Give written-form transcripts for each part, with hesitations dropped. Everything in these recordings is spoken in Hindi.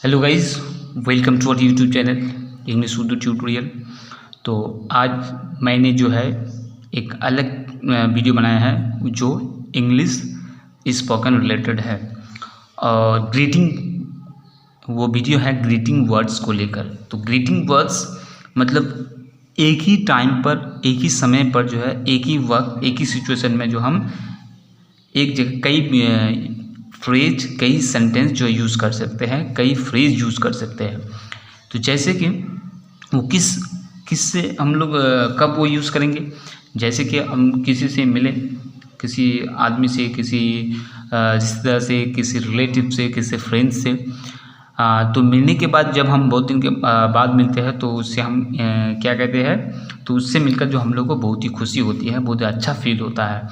Hello guys, welcome to our YouTube channel English Urdu tutorial. तो आज मैंने जो है एक अलग वीडियो बनाया है जो इंग्लिश स्पोकन रिलेटेड है और ग्रीटिंग वो वीडियो है ग्रीटिंग वर्ड्स को लेकर। तो ग्रीटिंग वर्ड्स मतलब एक ही टाइम पर एक ही समय पर जो है एक ही वक्त एक ही सिचुएशन में जो हम एक जगह कई फ्रेज कई सेंटेंस जो यूज़ कर सकते हैं, कई फ्रेज यूज़ कर सकते हैं। तो जैसे कि वो किस से हम लोग कब वो यूज़ करेंगे, जैसे कि हम किसी से मिले, किसी आदमी से, किसी रिश्तेदार से, किसी रिलेटिव से, किसी फ्रेंड से। तो मिलने के बाद जब हम बहुत दिन के बाद मिलते हैं तो उससे हम क्या कहते हैं, तो उससे मिलकर जो हम लोग को बहुत ही खुशी होती है, बहुत अच्छा फील होता है,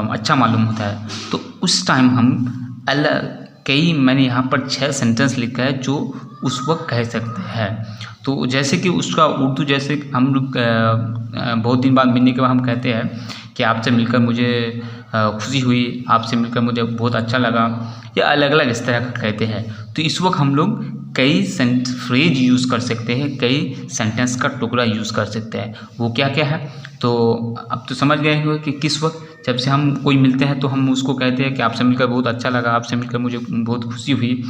अच्छा मालूम होता है। तो उस टाइम हम मैंने यहाँ पर 6 सेंटेंस लिखा है जो उस वक्त कह सकते हैं। तो जैसे कि उसका उर्दू, जैसे हम लोग बहुत दिन बाद मिलने के बाद हम कहते हैं कि आपसे मिलकर मुझे खुशी हुई, आपसे मिलकर मुझे बहुत अच्छा लगा, या अलग अलग इस तरह का कहते हैं। तो इस वक्त हम लोग कई फ्रेज यूज़ कर सकते हैं, कई सेंटेंस का टुकड़ा यूज़ कर सकते हैं। वो क्या क्या है, तो अब तो समझ गए हो कि किस वक्त जब से हम कोई मिलते हैं तो हम उसको कहते हैं कि आपसे मिलकर बहुत अच्छा लगा, आपसे मिलकर मुझे बहुत खुशी हुई,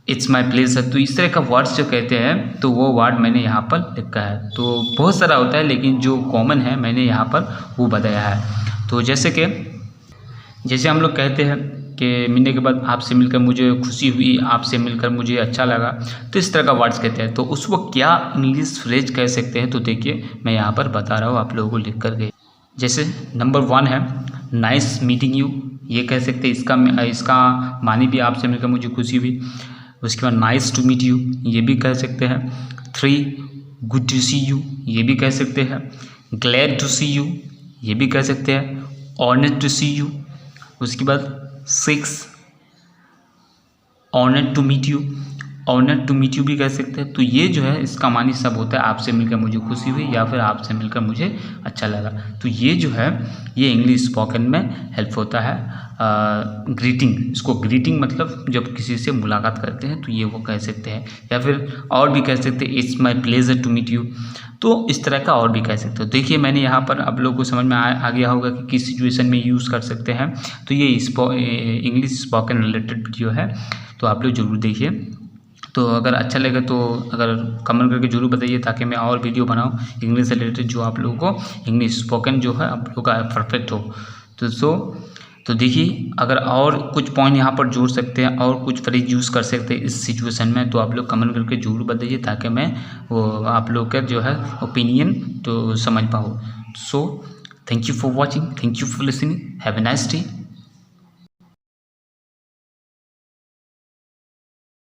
इट्स माई प्लेजर। तो इस तरह का वर्ड्स जो कहते हैं तो वो वर्ड मैंने यहाँ पर लिखा है। तो बहुत सारा होता है लेकिन जो कॉमन है मैंने यहाँ पर वो बताया है। तो जैसे हम लोग कहते हैं कि मिलने के बाद आपसे मिलकर मुझे खुशी हुई, आपसे मिलकर मुझे अच्छा लगा, तो इस तरह का वर्ड्स कहते हैं। तो उस वक्त क्या इंग्लिश फ्रेज कह सकते हैं, तो देखिए मैं यहाँ पर बता रहा हूँ आप लोगों को लिख कर के। जैसे नंबर 1 है नाइस मीटिंग यू, ये कह सकते हैं। इसका मानी भी आपसे मिलकर मुझे खुशी हुई। उसके बाद नाइस टू मीट यू, ये भी कह सकते हैं। 3 गुड टू सी यू, ये भी कह सकते हैं। ग्लैड टू सी यू, ये भी कह सकते हैं। Honoured to see you. उसके बाद 6 honoured to meet you, honoured to meet you भी कह सकते हैं। तो ये जो है इसका मानी सब होता है आपसे मिलकर मुझे खुशी हुई या फिर आपसे मिलकर मुझे अच्छा लगा। तो ये जो है ये इंग्लिश स्पोकन में हेल्प होता है। ग्रीटिंग, इसको ग्रीटिंग मतलब जब किसी से मुलाकात करते हैं तो ये वो कह सकते हैं, या फिर और भी कह सकते हैं it's my pleasure to meet you. तो इस तरह का और भी कह सकते हो। देखिए मैंने यहाँ पर आप लोगों को समझ में आ गया होगा कि किस सिचुएशन में यूज़ कर सकते हैं। तो ये इंग्लिश स्पोकन रिलेटेड वीडियो है, तो आप लोग ज़रूर देखिए। तो अगर अच्छा लगे तो अगर कमेंट करके जरूर बताइए ताकि मैं और वीडियो बनाऊँ इंग्लिश से रिलेटेड, जो आप लोगों को इंग्लिश स्पोकन जो है आप लोगों का परफेक्ट हो। तो देखिए अगर और कुछ पॉइंट यहाँ पर जोड़ सकते हैं और कुछ फ्रेज यूज़ कर सकते हैं इस सिचुएशन में, तो आप लोग कमेंट करके जरूर बताइए ताकि मैं वो आप लोग का जो है ओपिनियन तो समझ पाऊँ। So thank you for watching, thank you for listening, have a nice day.